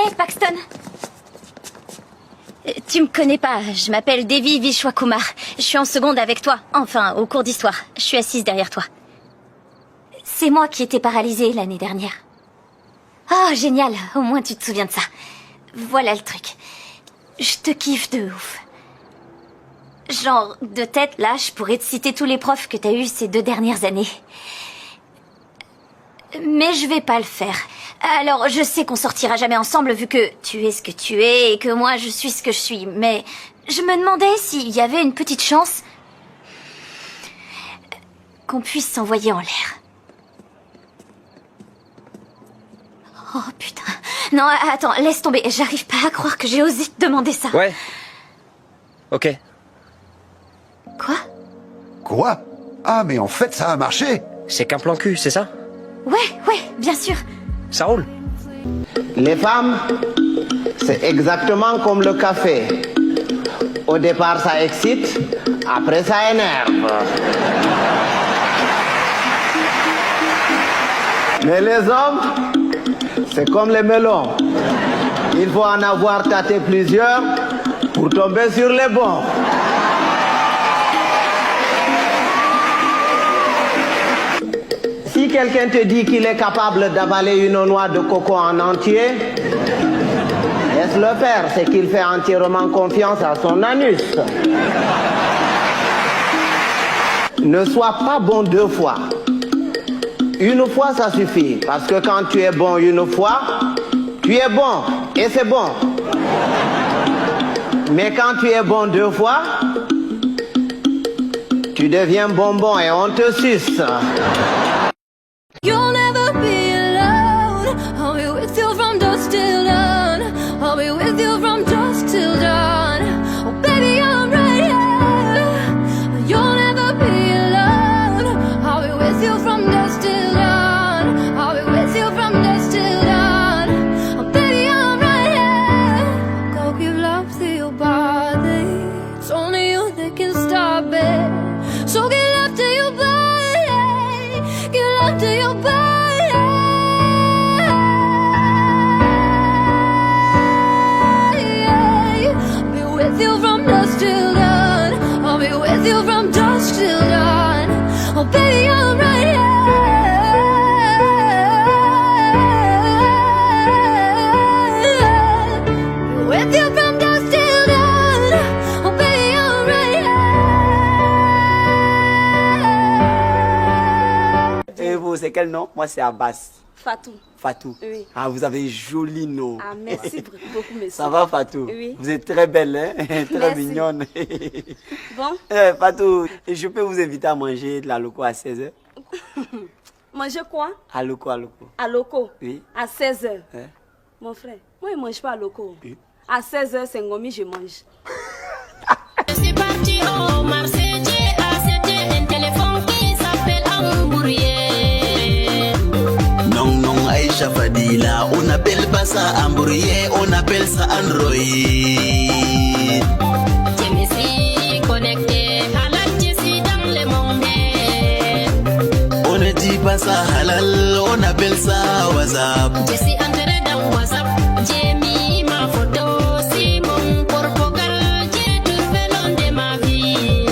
T'inquiète, Paxton. Tu me connais pas, je m'appelle Devi Vishwakumar. Je suis en seconde avec toi, enfin, au cours d'histoire. Je suis assise derrière toi. C'est moi qui étais paralysée l'année dernière. Oh, génial, au moins tu te souviens de ça. Voilà le truc. Je te kiffe de ouf. Genre, de tête, là, je pourrais te citer tous les profs que t'as eus ces 2 dernières années. Mais je vais pas le faire. Alors, je sais qu'on sortira jamais ensemble vu que tu es ce que tu es et que moi je suis ce que je suis. Mais je me demandais s'il y avait une petite chance qu'on puisse s'envoyer en l'air. Oh putain. Non, attends, laisse tomber. J'arrive pas à croire que j'ai osé te demander ça. Ouais. Ok. Quoi? Quoi? Ah, mais en fait, ça a marché. C'est qu'un plan cul, c'est ça? Ouais, bien sûr. Ça roule. Les femmes, c'est exactement comme le café. Au départ, ça excite, après, ça énerve. Mais les hommes, c'est comme les melons. Il faut en avoir tâté plusieurs pour tomber sur les bons. Si quelqu'un te dit qu'il est capable d'avaler une noix de coco en entier, laisse-le faire, c'est qu'il fait entièrement confiance à son anus. Ne sois pas bon 2 fois. Une fois, ça suffit, parce que quand tu es bon une fois, tu es bon, et c'est bon. Mais quand tu es bon 2 fois, tu deviens bonbon et on te suce. You'll never be alone. I'll be with you from dusk till dawn. I'll be with you from dusk till dawn. Oh baby, I'm right here. You'll never be alone. I'll be with you from dusk till dawn. I'll be with you from dusk till dawn. Oh baby, I'm right here. Go give love to your body. It's only you that can stop it. So give love to your body. Give love to your body. I'll be with you from dusk till dawn. I'll be with you from dusk till dawn. Oh baby, I'm right here. With you from dusk till dawn. Oh baby, I'm right here. Et vous, c'est quel nom? Moi, c'est Abbas. Fatou. Fatou. Oui. Ah, vous avez joli nom. Ah, merci beaucoup, monsieur. Ça va, Fatou? Oui. Vous êtes très belle, hein? Très Merci. mignonne. Bon, Fatou, je peux vous inviter à manger de la loco à 16h? manger quoi? À loco, à loco. À loco. Oui. À 16h. Hein? Mon frère, moi, je ne mange pas à loco. Oui. À 16h, c'est ngomi, je mange. C'est parti au Marseille, c'était un téléphone qui s'appelle Hambourrier. Non, Aïcha Fadila, on appelle pas ça Hambourrier, on appelle ça Android. Je me suis connecté à la Jessie dans le monde. On ne dit pas ça halal, on appelle ça WhatsApp. Je suis entré dans WhatsApp, j'ai mis ma photo, c'est mon propagande, j'ai tout fait long de ma vie.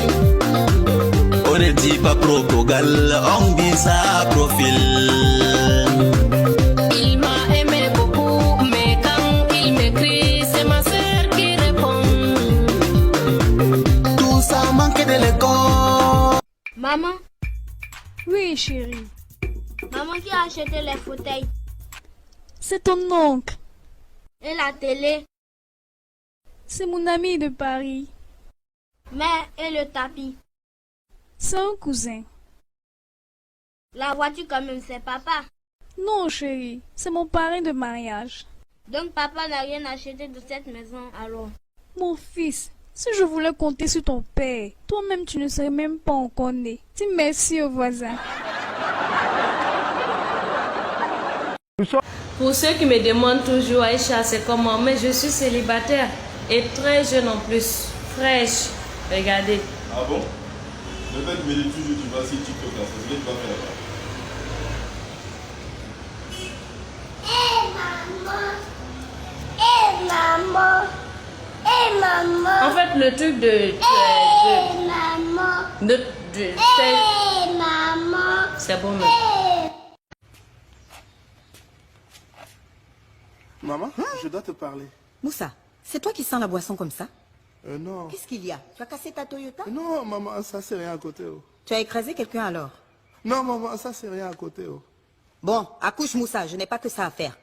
On ne dit pas Propogal, on dit ça profil. Il m'a aimé beaucoup, mais quand il m'écrit, c'est ma sœur qui répond. Tout ça manque de l'école. Maman, Oui, chérie. maman qui a acheté les fauteuils C'est ton oncle. et la télé, C'est mon ami de Paris. mais et le tapis. C'est un cousin. La voiture quand même, c'est papa. Non, chérie. C'est mon parrain de mariage. Donc papa n'a rien acheté de cette maison alors. Mon fils, si je voulais compter sur ton père, toi-même tu ne serais même pas encore né. Dis merci aux voisins. Pour ceux qui me demandent toujours, Aïcha, c'est comment? Mais je suis célibataire et très jeune en plus. Fraîche. Regardez. Ah bon? Le fait de me dire toujours tu vas sur TikTok là, c'est ce que tu vas faire là-bas. En fait, le truc de... maman. Maman. C'est bon, mais... Maman, je dois te parler. Moussa, c'est toi qui sens la boisson comme ça? Non. Qu'est-ce qu'il y a? Tu as cassé ta Toyota? Non, maman, ça c'est rien à côté. Oh. Tu as écrasé quelqu'un alors? Non, maman, ça c'est rien à côté. Oh. Bon, accouche Moussa, je n'ai pas que ça à faire.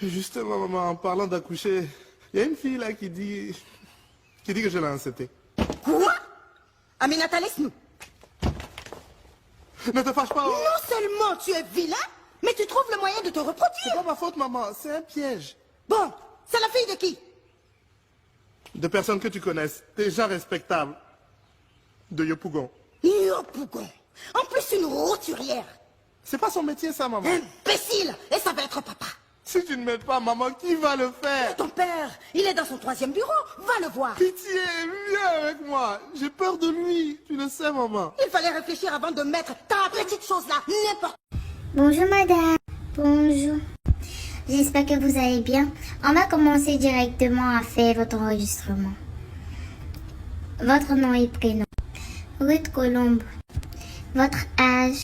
Justement, maman, en parlant d'accoucher, il y a une fille là qui dit que je l'ai enceinté. Quoi? Aminata, laisse-nous. Ne te fâche pas. Oh. Non seulement tu es vilain, mais tu trouves le moyen de te reproduire. C'est pas ma faute, maman, c'est un piège. Bon, c'est la fille de qui? De personnes que tu connaisses, des gens respectables. De Yopougon. Yopougon. En plus, une roturière. C'est pas son métier, ça, maman. Imbécile. Et ça va être papa. Si tu ne m'aides pas, maman, qui va le faire? Ton père, il est dans son 3e bureau. Va le voir. Pitié, viens avec moi. J'ai peur de lui. Tu le sais, maman. Il fallait réfléchir avant de mettre ta petite chose là. N'importe. Bonjour madame. Bonjour. J'espère que vous allez bien. On va commencer directement à faire votre enregistrement. Votre nom et prénom. Ruth Colombe. Votre âge.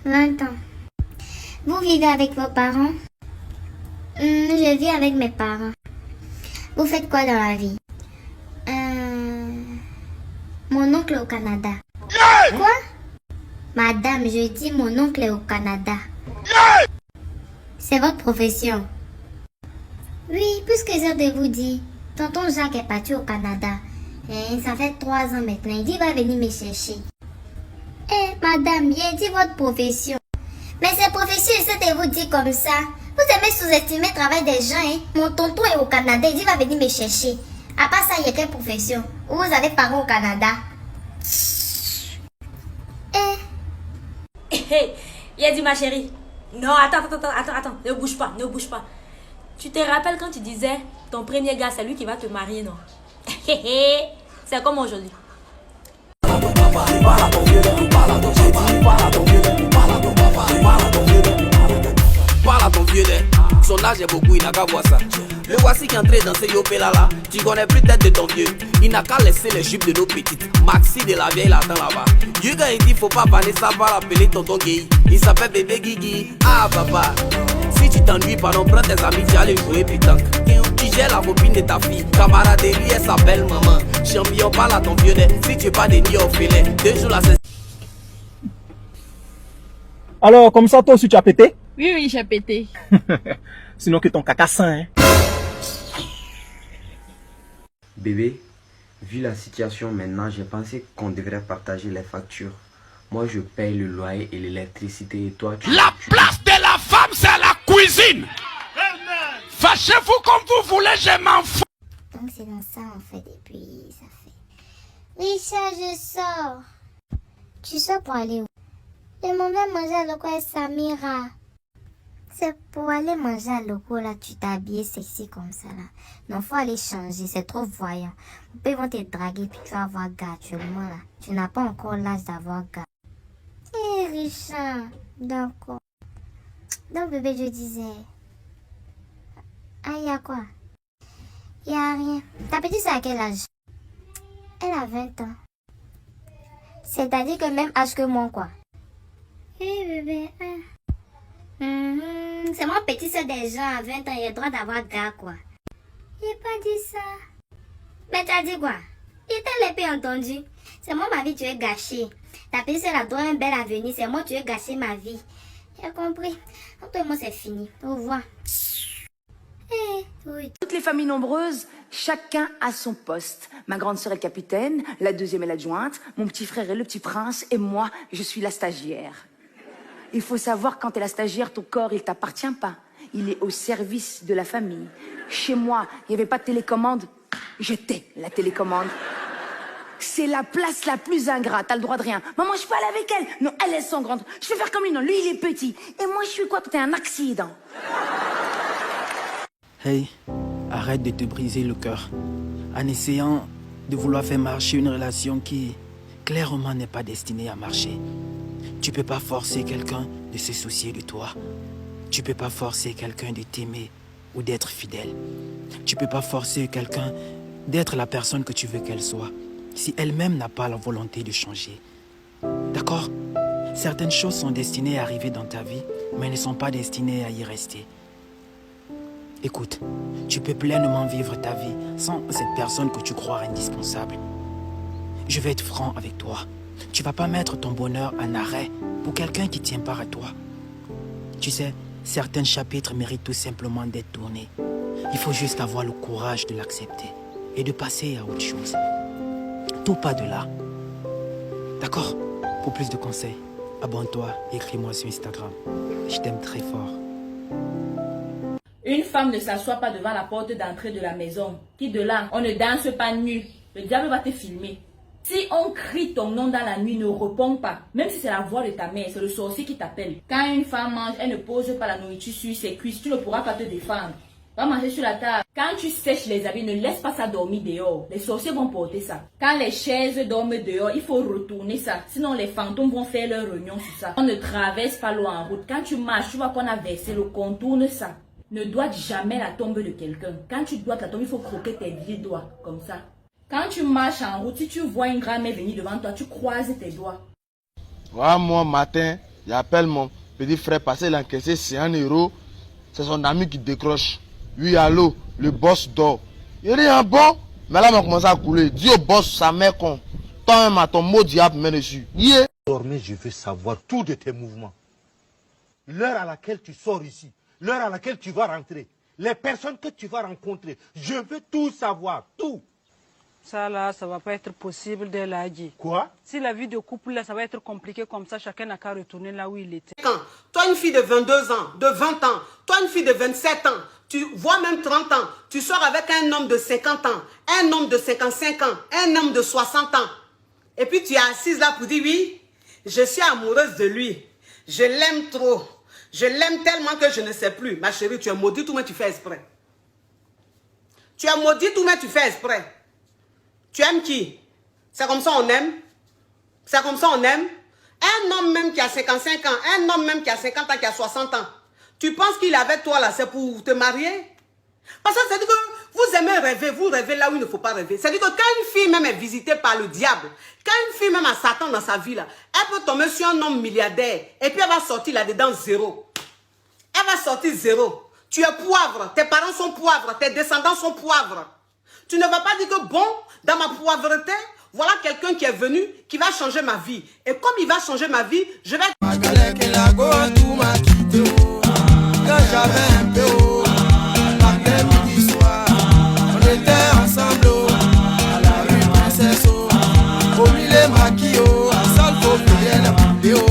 20 ans. Vous vivez avec vos parents? Je vis avec mes parents. Vous faites quoi dans la vie? Mon oncle est au Canada. Quoi? Madame, je dis mon oncle est au Canada. C'est votre profession? Oui, puisque je de vous dire, tonton Jacques est parti au Canada. Et ça fait 3 ans maintenant. Il dit qu'il va venir me chercher. Madame, j'ai dit votre profession. Mais cette profession, c'est de vous dire comme ça. Vous aimez sous-estimer le travail des gens, hein? Mon tonton est au Canada, il dit qu'il va venir me chercher. À part ça, il y a quelle profession? Ou vous avez parents au Canada? Il a dit ma chérie. Non, attends, ne bouge pas. Tu te rappelles quand tu disais ton premier gars, c'est lui qui va te marier, non? C'est comme aujourd'hui. Parle à ton vieux nez, son âge est beaucoup, il n'a qu'à voir ça. Le voici qui est entré dans ce yopé là, tu connais plus tête de ton vieux. Il n'a qu'à laisser les jupes de nos petites. Maxi de la vieille l'attend là-bas. Dieu quand il dit faut pas parler ça, va l'appeler tonton gay. Il s'appelle bébé Guigui. Ah papa, si tu t'ennuies pardon, prends tes amis, tu allais jouer pétanque. Tu gères la copine de ta fille, camaraderie, elle s'appelle maman. Champion, parle à ton vieux nez, si tu es pas des nids au filet. 2 jours là c'est... Alors, comme ça, toi aussi, tu as pété? Oui, j'ai pété. Sinon que ton caca sain, hein. Bébé, vu la situation maintenant, j'ai pensé qu'on devrait partager les factures. Moi, je paye le loyer et l'électricité et toi, tu... La place de la femme, c'est la cuisine. Fâchez-vous comme vous voulez, je m'en fous. Donc c'est dans ça en fait, et puis ça fait... Richard, je sors. Tu sors pour aller où? Je m'en vais manger à l'eau avec Samira. C'est pour aller manger à l'eau là, tu t'habilles sexy comme ça là. Non, faut aller changer, c'est trop voyant. Ils vont te draguer puis tu vas avoir gars actuellement là. Tu n'as pas encore l'âge d'avoir gars. Richard, d'accord. Donc bébé, je disais... Ah, y a quoi? Y a rien. Ta petite c'est à quel âge? Elle a 20 ans. C'est-à-dire que même âge que moi, quoi. Bébé. C'est mon petit, c'est des gens à 20 ans, il a le droit d'avoir gars, quoi. J'ai pas dit ça. Mais t'as dit quoi? Il t'a l'épée entendu. C'est moi ma vie, tu es gâchée. Ta petite, elle a droit à un bel avenir. C'est moi, tu es gâché ma vie. J'ai compris. Entre moi, c'est fini. Au revoir. Oui. Toutes les familles nombreuses, chacun a son poste. Ma grande sœur est capitaine, la deuxième est l'adjointe, mon petit frère est le petit prince et moi, je suis la stagiaire. Il faut savoir, quand tu es la stagiaire, ton corps, il t'appartient pas. Il est au service de la famille. Chez moi, il n'y avait pas de télécommande. J'étais la télécommande. C'est la place la plus ingrate, t'as le droit de rien. Maman, je peux aller avec elle? Non, elle est son grande. Je vais faire comme lui, non, lui il est petit. Et moi, je suis quoi? T'es un accident. Hey, arrête de te briser le cœur en essayant de vouloir faire marcher une relation qui, clairement, n'est pas destinée à marcher. Tu peux pas forcer quelqu'un de se soucier de toi. Tu peux pas forcer quelqu'un de t'aimer ou d'être fidèle. Tu peux pas forcer quelqu'un d'être la personne que tu veux qu'elle soit, si elle-même n'a pas la volonté de changer. D'accord? Certaines choses sont destinées à arriver dans ta vie, mais ne sont pas destinées à y rester. Écoute, tu peux pleinement vivre ta vie sans cette personne que tu crois indispensable. Je vais être franc avec toi. Tu vas pas mettre ton bonheur en arrêt pour quelqu'un qui tient pas à toi. Tu sais, certains chapitres méritent tout simplement d'être tournés. Il faut juste avoir le courage de l'accepter et de passer à autre chose. Tout pas de là. D'accord? Pour plus de conseils, abonne-toi et écris-moi sur Instagram. Je t'aime très fort. Une femme ne s'assoit pas devant la porte d'entrée de la maison. Qui de là, on ne danse pas nu. Le diable va te filmer. Si on crie ton nom dans la nuit, ne réponds pas. Même si c'est la voix de ta mère, c'est le sorcier qui t'appelle. Quand une femme mange, elle ne pose pas la nourriture sur ses cuisses. Tu ne pourras pas te défendre. Va manger sur la table. Quand tu sèches les habits, ne laisse pas ça dormir dehors. Les sorciers vont porter ça. Quand les chaises dorment dehors, il faut retourner ça. Sinon, les fantômes vont faire leur réunion sur ça. On ne traverse pas l'eau en route. Quand tu marches, tu vois qu'on a versé l'eau. Contourne ça. Ne doite jamais la tombe de quelqu'un. Quand tu dois la tombe, il faut croquer tes 10 doigts. Comme ça. Quand tu marches en route, si tu vois une grand-mère venir devant toi, tu croises tes doigts. Ouais, moi, matin, j'appelle mon petit frère passer l'encaisser, c'est 1 euro. C'est son ami qui décroche. Oui, allô, le boss dort. Il dit un bon, mais là, on a commencé à couler. Dis au boss, sa mère con. Toi-même, à ton mot diable, mets dessus. Yeah. Désormais, je veux savoir tout de tes mouvements. L'heure à laquelle tu sors ici, l'heure à laquelle tu vas rentrer, les personnes que tu vas rencontrer. Je veux tout savoir, tout. Ça là, ça va pas être possible de l'a dit. Quoi? Si la vie de couple là, ça va être compliqué comme ça, chacun n'a qu'à retourner là où il était. Toi une fille de 22 ans, de 20 ans, toi une fille de 27 ans, tu vois même 30 ans, tu sors avec un homme de 50 ans, un homme de 55 ans, un homme de 60 ans. Et puis tu es assise là pour dire oui, je suis amoureuse de lui, je l'aime trop, je l'aime tellement que je ne sais plus. Ma chérie, tu es maudite ou mais tu fais exprès. Tu es maudite ou mais tu fais exprès. Tu aimes qui? C'est comme ça on aime? C'est comme ça on aime? Un homme même qui a 55 ans, un homme même qui a 50 ans, qui a 60 ans. Tu penses qu'il est avec toi là, c'est pour te marier? Parce que c'est-à-dire que vous aimez rêver, vous rêvez là où il ne faut pas rêver. C'est-à-dire que quand une fille même est visitée par le diable, quand une fille même a Satan dans sa vie là, elle peut tomber sur un homme milliardaire et puis elle va sortir là-dedans zéro. Elle va sortir zéro. Tu es poivre, tes parents sont poivres, tes descendants sont poivres. Tu ne vas pas dire que bon, dans ma poivreté, voilà quelqu'un qui est venu, qui va changer ma vie. Et comme il va changer ma vie, je vais... Quand j'avais un peu haut, par midi soir, on était ensemble à la rue Princesse, au milieu maquillot, seul faut payer la vidéo.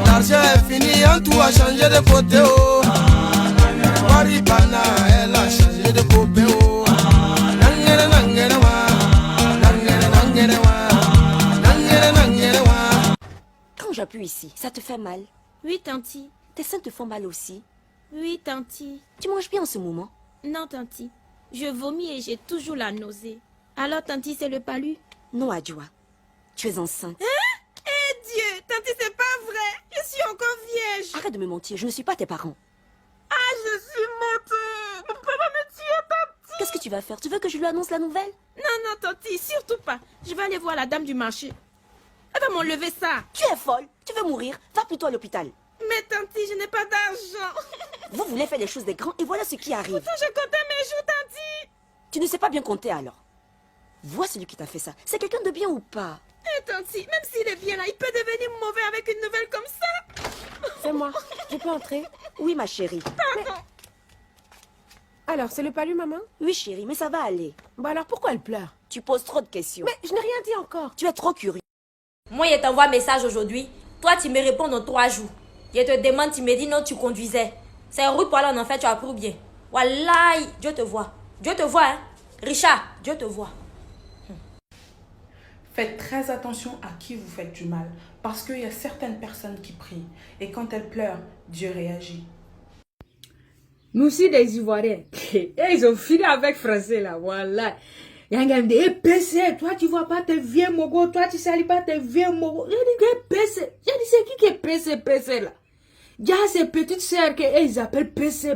L'argent est fini, en tout a changé de côté. Maribana, elle a changé de côté. Quand j'appuie ici, ça te fait mal? Oui, tanti. Tes seins te font mal aussi? Oui, tanti. Tu manges bien en ce moment? Non, tanti. Je vomis et j'ai toujours la nausée. Alors, tanti, c'est le palu? Non, Adjoa. Tu es enceinte. Hein? Eh Dieu, tanti, c'est pas vrai. Je suis encore vierge. Arrête de me mentir, je ne suis pas tes parents. Ah, je suis morte. Ne peux pas me tuer, tanti. Qu'est-ce que tu vas faire? Tu veux que je lui annonce la nouvelle? Non, non, tanti, surtout pas. Je vais aller voir la dame du marché. Elle va m'enlever ça. Tu es folle. Tu veux mourir? Va plutôt à l'hôpital. Mais tanti, je n'ai pas d'argent. Vous voulez faire les choses des grands et voilà ce qui arrive. Pourtant, je comptais mes jours, tanti. Tu ne sais pas bien compter alors. Vois celui qui t'a fait ça. C'est quelqu'un de bien ou pas? Eh tanti, même s'il est bien là, il peut devenir mauvais avec une nouvelle comme ça. Fais-moi. Je peux entrer? Oui, ma chérie. Pardon. Alors, c'est le palu, maman? Oui, chérie, mais ça va aller. Bah alors, pourquoi elle pleure? Tu poses trop de questions. Mais je n'ai rien dit encore. Tu es trop curieux. Moi, je t'envoie un message aujourd'hui. Toi, tu me réponds dans 3 jours. Je te demande, tu me dis non, tu conduisais. C'est route pour aller en enfer, tu approuves bien. Wallahi, Dieu te voit. Dieu te voit, hein. Richard, Dieu te voit. Faites très attention à qui vous faites du mal. Parce qu'il y a certaines personnes qui prient. Et quand elles pleurent, Dieu réagit. Nous aussi des Ivoiriens. Et ils ont fini avec Français là, voilà. Il y a un gars qui me dit, hey, PC, toi tu vois pas tes vieux mogo, toi tu salis pas tes vieux mogo. J'ai dit, PC. J'ai dit, c'est qui est PC là? Il y a ces petites sœurs qu'ils appellent PC.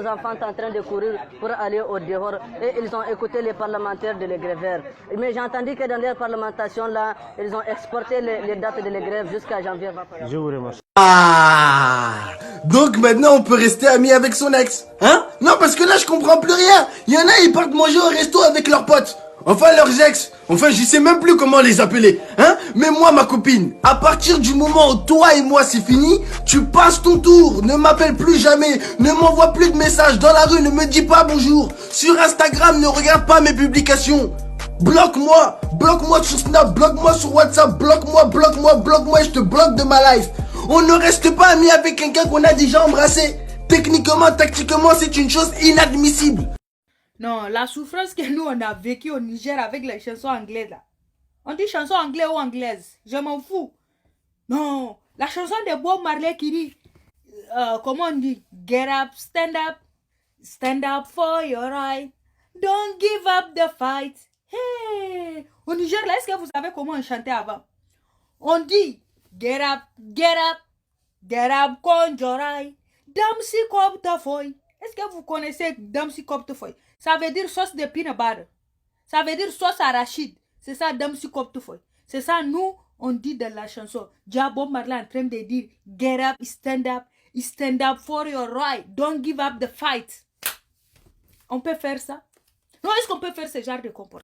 autres enfants en train de courir pour aller au dehors et ils ont écouté les parlementaires de les grèveurs. Mais j'ai entendu que dans leur parlementation là, ils ont exporté les dates de les grèves jusqu'à janvier. Je vous remercie. Ah, donc maintenant on peut rester amis avec son ex, hein? Non, parce que là je comprends plus rien. Il y en a, ils partent manger au resto avec leurs potes. Enfin leurs ex. Enfin je sais même plus comment les appeler, hein? Mais moi ma copine, à partir du moment où toi et moi c'est fini, tu passes ton tour. Ne m'appelle plus jamais, ne m'envoie plus de messages dans la rue, ne me dis pas bonjour. Sur Instagram, ne regarde pas mes publications. Bloque-moi sur Snap, bloque-moi sur WhatsApp, bloque-moi, je te bloque de ma life. On ne reste pas amis avec quelqu'un qu'on a déjà embrassé. Techniquement, tactiquement, c'est une chose inadmissible. Non, la souffrance que nous on a vécue au Niger avec les chansons anglaises là. On dit chanson anglaise ou anglaise, je m'en fous. Non, la chanson de Bob Marley qui dit, comment on dit, get up, stand up for your right, don't give up the fight. Hey, au Niger là, est-ce que vous savez comment on chantait avant? On dit, get up, konjorai, damsi koptafoy. Est-ce que vous connaissez damsi koptafoy? Ça veut dire sauce de peanut butter. Ça veut dire sauce arachide. C'est ça, damsi koptafoy. C'est ça, nous, on dit dans la chanson. Bob Marley en train de dire, get up, stand up for your right, don't give up the fight. On peut faire ça? Non, est-ce qu'on peut faire ce genre de comportement?